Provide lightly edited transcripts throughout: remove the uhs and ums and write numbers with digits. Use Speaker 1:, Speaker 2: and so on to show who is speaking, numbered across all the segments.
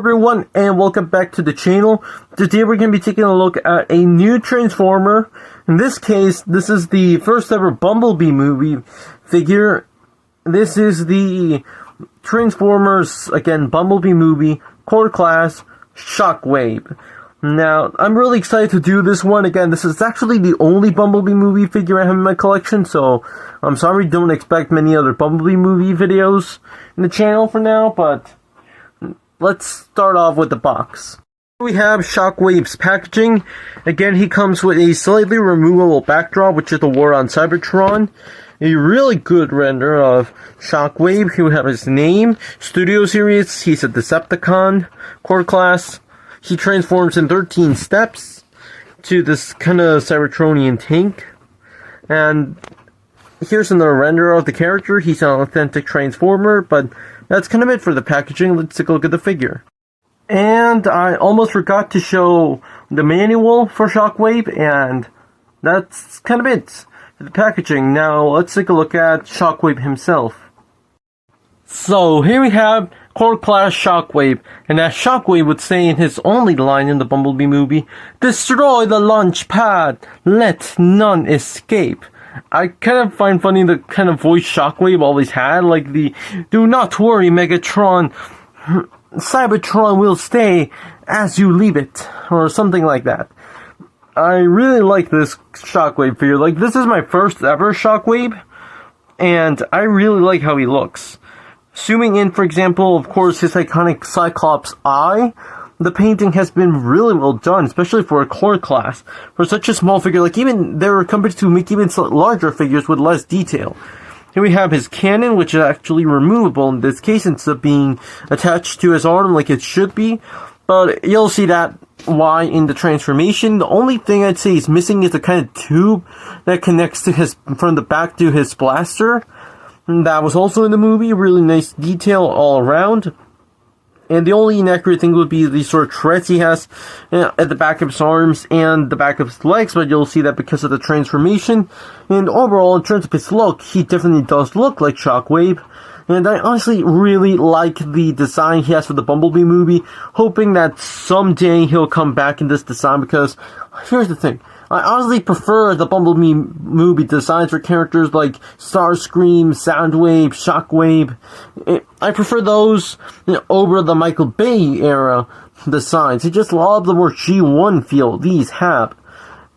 Speaker 1: everyone, and welcome back to the channel. Today we're going to be taking a look at a new Transformer. In this case, this is the first ever Bumblebee movie figure. This is the Transformers, again, Bumblebee movie, core class, ShockWave. Now, I'm really excited to do this one. Again, this is actually the only Bumblebee movie figure I have in my collection, so I'm sorry, don't expect many other Bumblebee movie videos in the channel for now, but let's start off with the box. We have ShockWave's packaging. Again, he comes with a slightly removable backdrop, which is the War on Cybertron. A really good render of ShockWave. He would have his name, Studio Series. He's a Decepticon, core class. He transforms in 13 steps to this kind of Cybertronian tank. And here's another render of the character. He's an authentic Transformer, but that's kind of it for the packaging. Let's take a look at the figure. And I almost forgot to show the manual for ShockWave, and that's kind of it for the packaging. Now let's take a look at ShockWave himself. So here we have core class ShockWave, and as ShockWave would say in his only line in the Bumblebee movie, "Destroy the launch pad, let none escape." I kind of find funny the kind of voice ShockWave always had, like the "Do not worry, Megatron, Cybertron will stay as you leave it," or something like that. I really like this ShockWave figure. Like, this is my first ever ShockWave, and I really like how he looks. Zooming in, for example, of course, his iconic Cyclops eye. The painting has been really well done, especially for a core class. For such a small figure, like, even there are companies who make even larger figures with less detail. Here we have his cannon, which is actually removable in this case, instead of being attached to his arm like it should be. But you'll see that why in the transformation. The only thing I'd say is missing is a kind of tube that connects to from the back to his blaster. And that was also in the movie. Really nice detail all around. And the only inaccurate thing would be the sort of treads he has at the back of his arms and the back of his legs, but you'll see that because of the transformation. And overall, in terms of his look, he definitely does look like ShockWave. And I honestly really like the design he has for the Bumblebee movie, hoping that someday he'll come back in this design, because here's the thing. I honestly prefer the Bumblebee movie designs for characters like Starscream, Soundwave, Shockwave. I prefer those over the Michael Bay era designs. I just love the more G1 feel these have.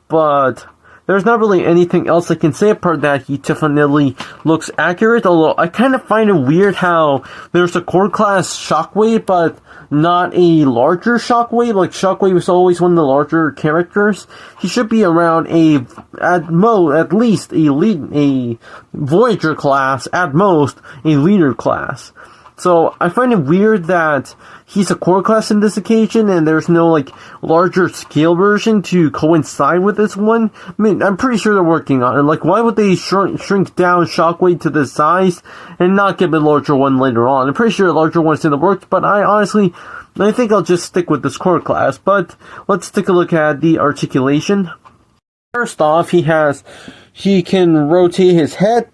Speaker 1: But there's not really anything else I can say apart that he definitely looks accurate, although I kind of find it weird how there's a core class ShockWave, but not a larger ShockWave. Like, ShockWave is always one of the larger characters. He should be around at least a Voyager class, at most a leader class. So I find it weird that he's a core class in this occasion, and there's no, like, larger scale version to coincide with this one. I mean, I'm pretty sure they're working on it. Like, why would they shrink down ShockWave to this size and not give a larger one later on? I'm pretty sure a larger one's in the works, but I think I'll just stick with this core class. But let's take a look at the articulation. First off, he can rotate his head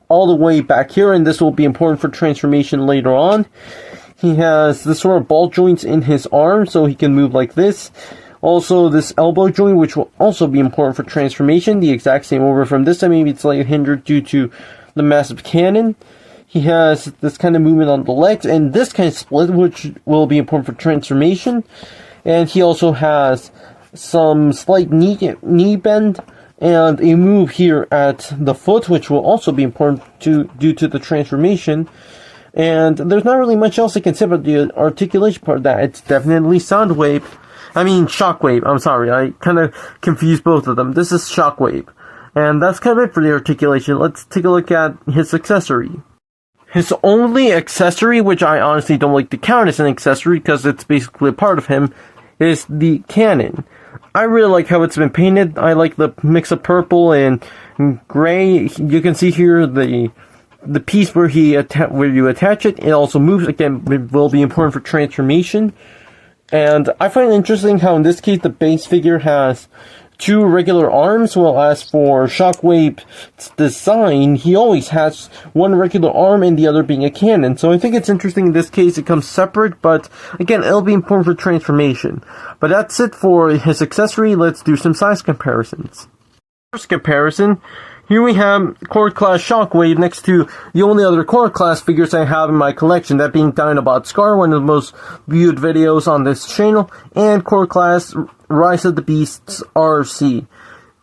Speaker 1: all the way back here, and this will be important for transformation later on. He has this sort of ball joints in his arm, so he can move like this. Also, this elbow joint, which will also be important for transformation. The exact same over from this side. Maybe it's slightly hindered due to the massive cannon. He has this kind of movement on the legs, and this kind of split, which will be important for transformation. And he also has some slight knee bend, and a move here at the foot, which will also be important due to the transformation. And there's not really much else I can say about the articulation part of that. It's definitely ShockWave. I'm sorry, I kind of confused both of them. This is ShockWave. And that's kind of it for the articulation. Let's take a look at his accessory. His only accessory, which I honestly don't like to count as an accessory because it's basically a part of him, is the cannon. I really like how it's been painted. I like the mix of purple and gray. You can see here the piece where you attach it. It also moves. Again, it will be important for transformation. And I find it interesting how in this case the base figure has 2 regular arms, well, as for ShockWave's design, he always has one regular arm and the other being a cannon. So I think it's interesting in this case it comes separate, but again, it'll be important for transformation. But that's it for his accessory. Let's do some size comparisons. First comparison, here we have Core Class ShockWave next to the only other Core Class figures I have in my collection, that being Dinobot Scar, one of the most viewed videos on this channel, and Core Class Rise of the Beasts RC.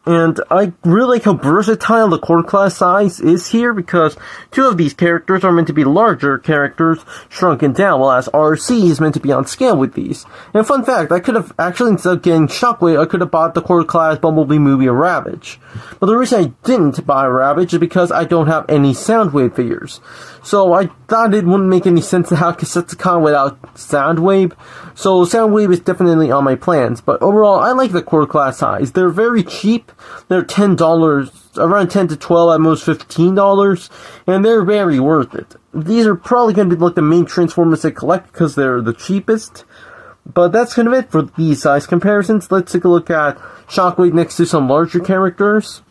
Speaker 1: And I really like how versatile the Core Class size is here, because 2 of these characters are meant to be larger characters shrunken down, while as RC is meant to be on scale with these. And fun fact, I could have actually, instead of getting ShockWave, I could have bought the Core Class Bumblebee movie of Ravage. But the reason I didn't buy Ravage is because I don't have any Soundwave figures. So I thought it wouldn't make any sense to have Cassetticon without Soundwave. So Soundwave is definitely on my plans. But overall, I like the Core Class size. They're very cheap. They're $10, around 10 to 12, at most $15, and they're very worth it. These are probably going to be like the main Transformers I collect because they're the cheapest. But that's kind of it for these size comparisons. Let's take a look at ShockWave next to some larger characters.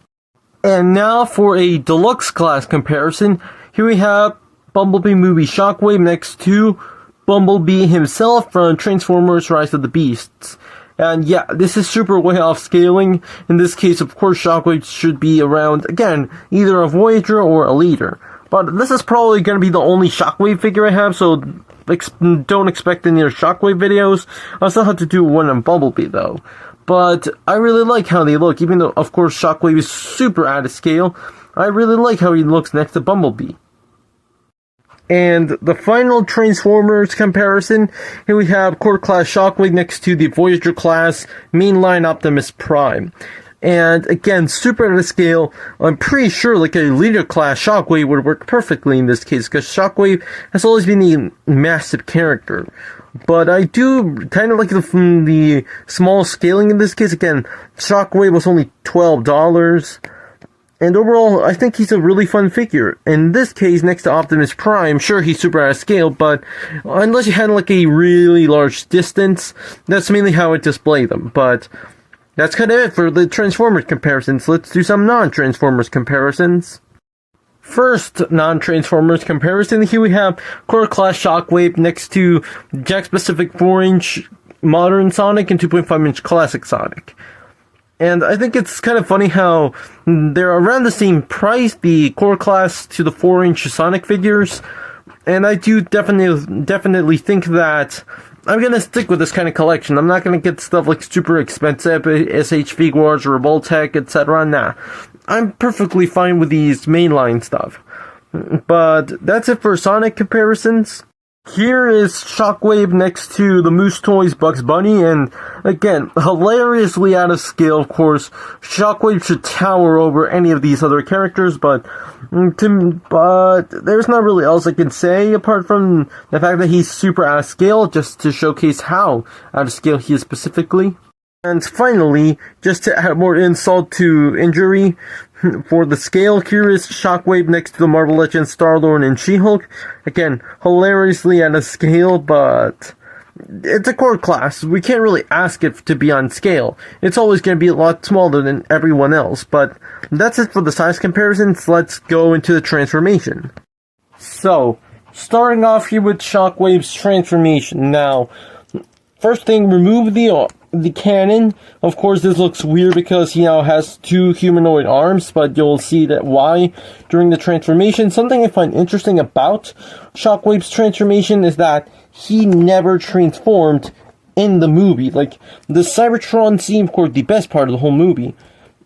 Speaker 1: And now for a deluxe class comparison. Here we have Bumblebee movie ShockWave next to Bumblebee himself from Transformers Rise of the Beasts. And yeah, this is super way off scaling. In this case, of course, ShockWave should be around, again, either a Voyager or a Leader. But this is probably going to be the only ShockWave figure I have, so don't expect any other ShockWave videos. I still have to do one on Bumblebee, though. But I really like how they look, even though, of course, ShockWave is super out of scale. I really like how he looks next to Bumblebee. And the final Transformers comparison, here we have Core Class ShockWave next to the Voyager Class Mainline Optimus Prime. And again, super out of scale. I'm pretty sure like a Leader Class ShockWave would work perfectly in this case, because ShockWave has always been a massive character. But I do kind of like the small scaling in this case. Again, ShockWave was only $12. And overall, I think he's a really fun figure. In this case, next to Optimus Prime, sure, he's super out of scale, but unless you had like a really large distance, that's mainly how I display them. But that's kind of it for the Transformers comparisons. Let's do some non-Transformers comparisons. First non-Transformers comparison, here we have Core Class ShockWave next to Jakks Pacific 4-inch Modern Sonic and 2.5-inch Classic Sonic. And I think it's kind of funny how they're around the same price, the Core Class to the 4-inch Sonic figures. And I do definitely think that I'm going to stick with this kind of collection. I'm not going to get stuff like super expensive, SH Figuarts or Revoltech, etc. Nah. I'm perfectly fine with these mainline stuff. But that's it for Sonic comparisons. Here is ShockWave next to the Moose Toys Bugs Bunny, and again, hilariously out of scale, of course. ShockWave should tower over any of these other characters, but there's not really else I can say apart from the fact that he's super out of scale, just to showcase how out of scale he is specifically. And finally, just to add more insult to injury, for the scale, here is ShockWave next to the Marvel Legends Star-Lord and She-Hulk. Again, hilariously out of scale, but it's a Core Class. We can't really ask it to be on scale. It's always going to be a lot smaller than everyone else, but that's it for the size comparisons. Let's go into the transformation. So, starting off here with ShockWave's transformation. Now, first thing, remove the cannon. Of course, this looks weird because he now has 2 humanoid arms, but you'll see that why during the transformation. Something I find interesting about ShockWave's transformation is that he never transformed in the movie. Like, the Cybertron scene, of course, the best part of the whole movie,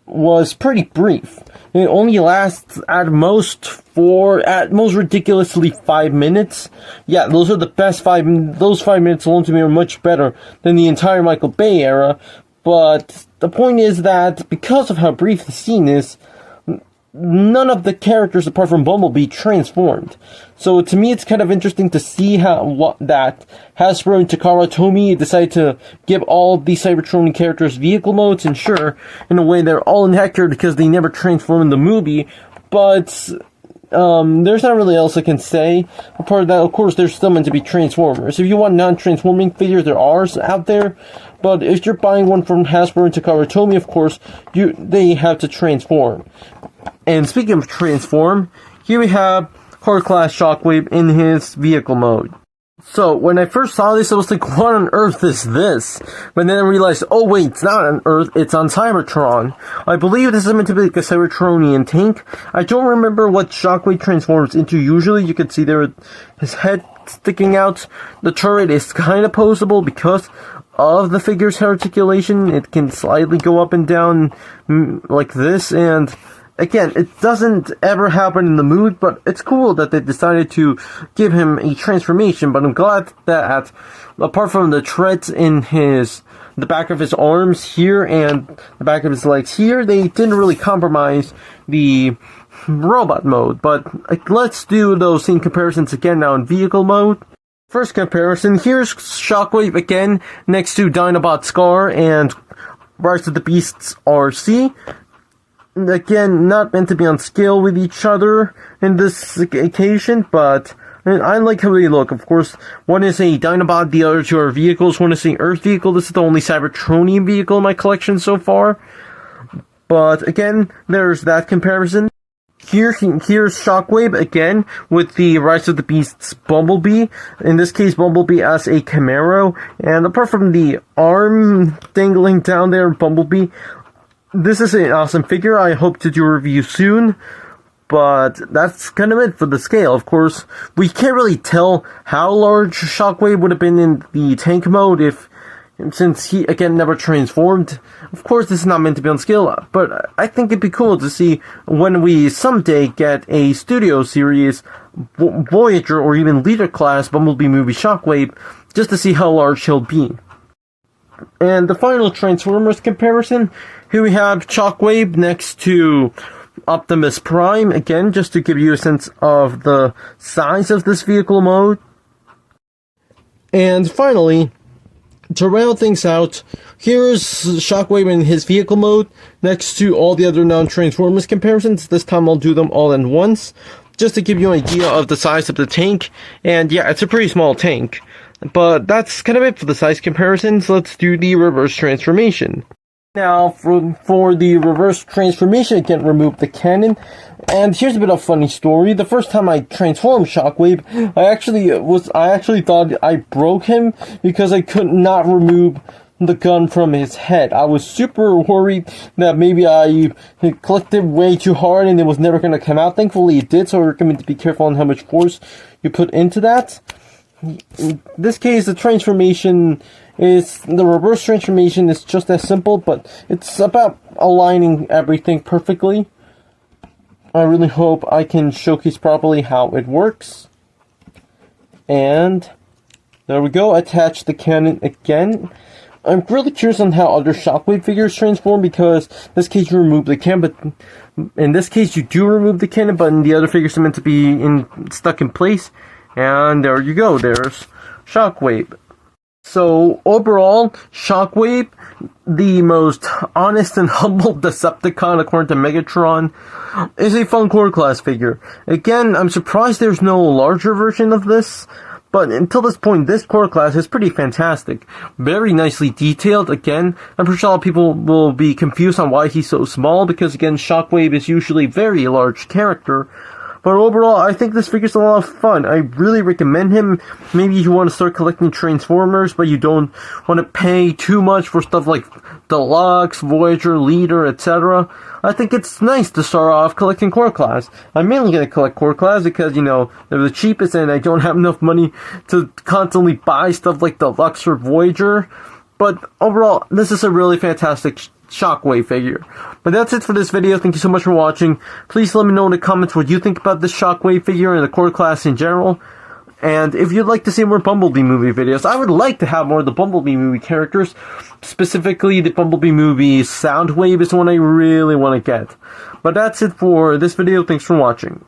Speaker 1: was pretty brief. It only lasts at most ridiculously 5 minutes. Yeah, those are the best those 5 minutes alone to me are much better than the entire Michael Bay era. But the point is that because of how brief the scene is, none of the characters apart from Bumblebee transformed. So to me, it's kind of interesting to see that Hasbro and Takara Tomy decided to give all of these Cybertronian characters vehicle modes, and sure, in a way they're all inaccurate because they never transform in the movie, but there's not really else I can say. Apart of that, of course, there's still meant to be Transformers. If you want non-transforming figures, there are out there. But if you're buying one from Hasbro and Takara Tomy, of course, they have to transform. And speaking of transform, here we have Core Class ShockWave in his vehicle mode. So, when I first saw this, I was like, what on earth is this? But then I realized, oh wait, it's not on Earth, it's on Cybertron. I believe this is meant to be like a Cybertronian tank. I don't remember what ShockWave transforms into usually. You can see there his head sticking out. The turret is kind of posable because of the figure's articulation. It can slightly go up and down like this, and again, it doesn't ever happen in the movie, but it's cool that they decided to give him a transformation. But I'm glad that, apart from the treads in the back of his arms here and the back of his legs here, they didn't really compromise the robot mode. But let's do those same comparisons again now in vehicle mode. First comparison, here's ShockWave again next to Dinobot Scar and Rise of the Beasts RC. Again, not meant to be on scale with each other in this occasion, but I like how they look. Of course, one is a Dinobot, the other two are vehicles. One is an Earth vehicle. This is the only Cybertronian vehicle in my collection so far. But again, there's that comparison. Here's ShockWave again with the Rise of the Beasts Bumblebee. In this case, Bumblebee as a Camaro. And apart from the arm dangling down there, Bumblebee, this is an awesome figure. I hope to do a review soon, but that's kind of it for the scale. Of course, we can't really tell how large ShockWave would have been in the tank mode since he, again, never transformed. Of course, this is not meant to be on scale, but I think it'd be cool to see when we someday get a studio series, Voyager or even Leader Class Bumblebee movie ShockWave, just to see how large he'll be. And the final Transformers comparison, here we have ShockWave next to Optimus Prime, again, just to give you a sense of the size of this vehicle mode. And finally, to round things out, here's ShockWave in his vehicle mode next to all the other non-Transformers comparisons. This time I'll do them all in once, just to give you an idea of the size of the tank. And yeah, it's a pretty small tank. But that's kind of it for the size comparisons. Let's do the reverse transformation. Now, for the reverse transformation, I can remove the cannon. And here's a bit of a funny story. The first time I transformed ShockWave, I actually thought I broke him because I could not remove the gun from his head. I was super worried that maybe I clicked it way too hard and it was never going to come out. Thankfully it did, so I recommend to be careful on how much force you put into that. In this case, the reverse transformation is just as simple, but it's about aligning everything perfectly. I really hope I can showcase properly how it works. And there we go, attach the cannon again. I'm really curious on how other ShockWave figures transform, because in this case you remove the cannon, but in this case you do remove the cannon, but in the other figures are meant to be stuck in place. And there you go, there's ShockWave. So, overall, ShockWave, the most honest and humble Decepticon according to Megatron, is a fun core class figure. Again, I'm surprised there's no larger version of this, but until this point, this core class is pretty fantastic. Very nicely detailed. Again, I'm pretty sure a lot of people will be confused on why he's so small, because again, ShockWave is usually a very large character. But overall, I think this figure's a lot of fun. I really recommend him. Maybe you want to start collecting Transformers, but you don't want to pay too much for stuff like Deluxe, Voyager, Leader, etc. I think it's nice to start off collecting Core Class. I'm mainly going to collect Core Class because, they're the cheapest and I don't have enough money to constantly buy stuff like Deluxe or Voyager. But overall, this is a really fantastic ShockWave figure. But that's it for this video. Thank you so much for watching. Please let me know in the comments what you think about this ShockWave figure and the core class in general. And if you'd like to see more Bumblebee movie videos, I would like to have more of the Bumblebee movie characters. Specifically, the Bumblebee movie Soundwave is one I really want to get. But that's it for this video. Thanks for watching.